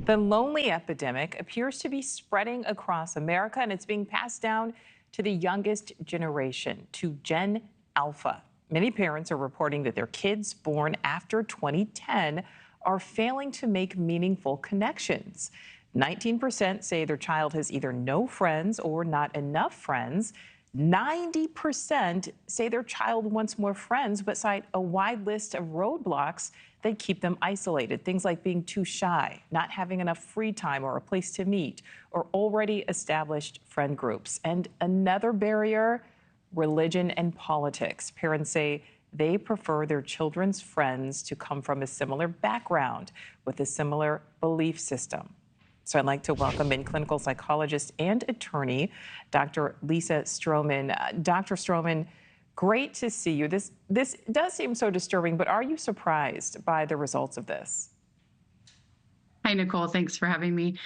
The lonely epidemic appears to be spreading across America, and it's being passed down to the youngest generation, to Gen Alpha. Many parents are reporting that their kids born after 2010 are failing to make meaningful connections. 19% say their child has either no friends or not enough friends. 90% say their child wants more friends, but cite a wide list of roadblocks that keep them isolated. Things like being too shy, not having enough free time or a place to meet, or already established friend groups. And another barrier, religion and politics. Parents say they prefer their children's friends to come from a similar background with a similar belief system. So I'd like to welcome in clinical psychologist and attorney, Dr. Lisa Strohman. Dr. Strohman, great to see you. This does seem so disturbing, but are you surprised by the results of this? Hi, Nicole. Thanks for having me.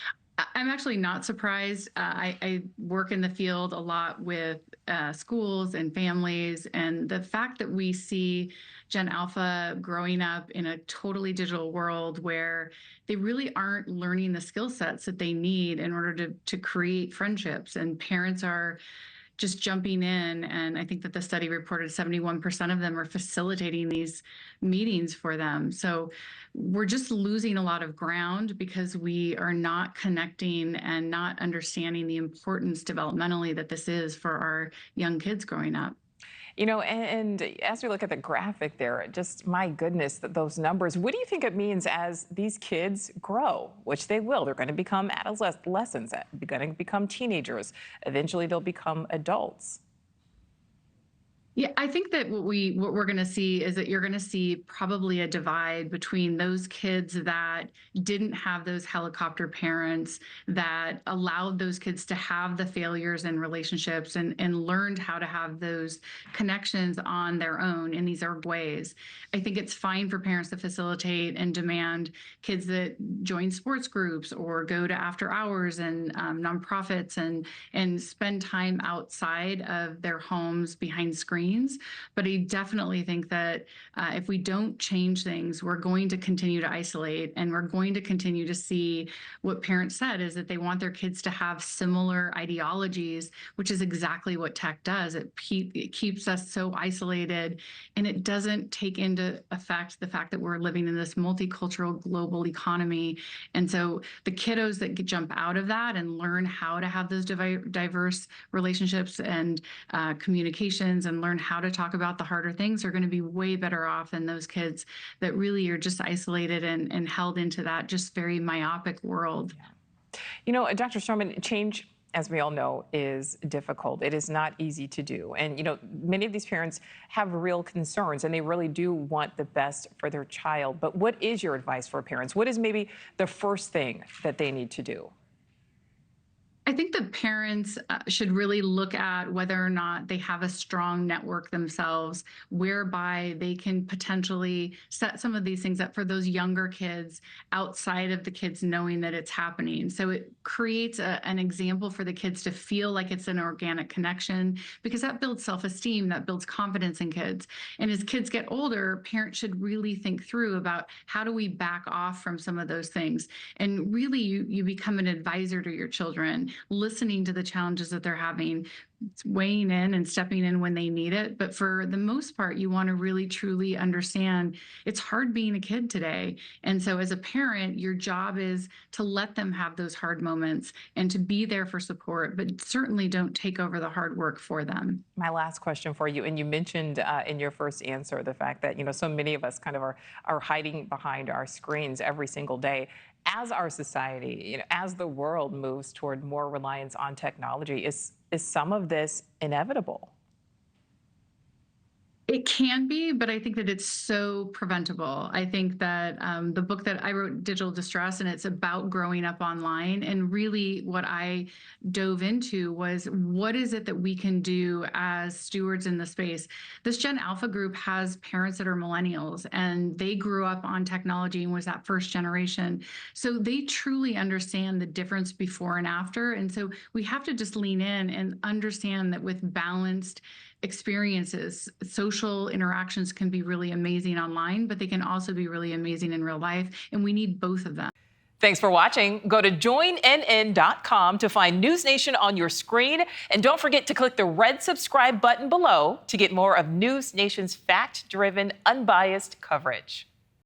I'm actually not surprised. I work in the field a lot with schools and families, and the fact that we see Gen Alpha growing up in a totally digital world where they really aren't learning the skill sets that they need in order to create friendships, and parents are just jumping in. And I think that the study reported 71% of them are facilitating these meetings for them. So we're just losing a lot of ground because we are not connecting and not understanding the importance developmentally that this is for our young kids growing up. You know, and as we look at the graphic there, just my goodness, those numbers, what do you think it means as these kids grow, which they will? They're going to become adolescents, they're going to become teenagers. Eventually, they'll become adults. Yeah, I think that what we're going to see is that you're going to see probably a divide between those kids that didn't have those helicopter parents, that allowed those kids to have the failures in relationships and learned how to have those connections on their own in these ways. I think it's fine for parents to facilitate and demand kids that join sports groups or go to after hours and nonprofits and spend time outside of their homes behind screens. But I definitely think that if we don't change things, we're going to continue to isolate, and we're going to continue to see what parents said is that they want their kids to have similar ideologies, which is exactly what tech does. It keeps us so isolated, and it doesn't take into effect the fact that we're living in this multicultural global economy. And so the kiddos that jump out of that and learn how to have those diverse relationships and communications and learn how to talk about the harder things are going to be way better off than those kids that really are just isolated and held into that just very myopic world. Yeah. You know, Dr. Strohman, change, as we all know, is difficult. It is not easy to do. And, you know, many of these parents have real concerns and they really do want the best for their child. But what is your advice for parents? What is maybe the first thing that they need to do? I think the parents should really look at whether or not they have a strong network themselves, whereby they can potentially set some of these things up for those younger kids outside of the kids knowing that it's happening. So it creates an example for the kids to feel like it's an organic connection, because that builds self-esteem, that builds confidence in kids. And as kids get older, parents should really think through about how do we back off from some of those things. And really, you become an advisor to your children, listening to the challenges that they're having, weighing in and stepping in when they need it. But for the most part, you want to really truly understand it's hard being a kid today. And so as a parent, your job is to let them have those hard moments and to be there for support, but certainly don't take over the hard work for them. My last question for you, and you mentioned in your first answer the fact that, you know, so many of us kind of are hiding behind our screens every single day. As our society, you know, as the world moves toward more reliance on technology, is some of this inevitable? It can be, but I think that it's so preventable. I think that the book that I wrote, Digital Distress, and it's about growing up online. And really what I dove into was, what is it that we can do as stewards in the space? This Gen Alpha group has parents that are millennials, and they grew up on technology and was that first generation. So they truly understand the difference before and after. And so we have to just lean in and understand that with balanced experiences, social interactions can be really amazing online, but they can also be really amazing in real life. And we need both of them. Thanks for watching. Go to joinnn.com to find News Nation on your screen. And don't forget to click the red subscribe button below to get more of News Nation's fact-driven, unbiased coverage.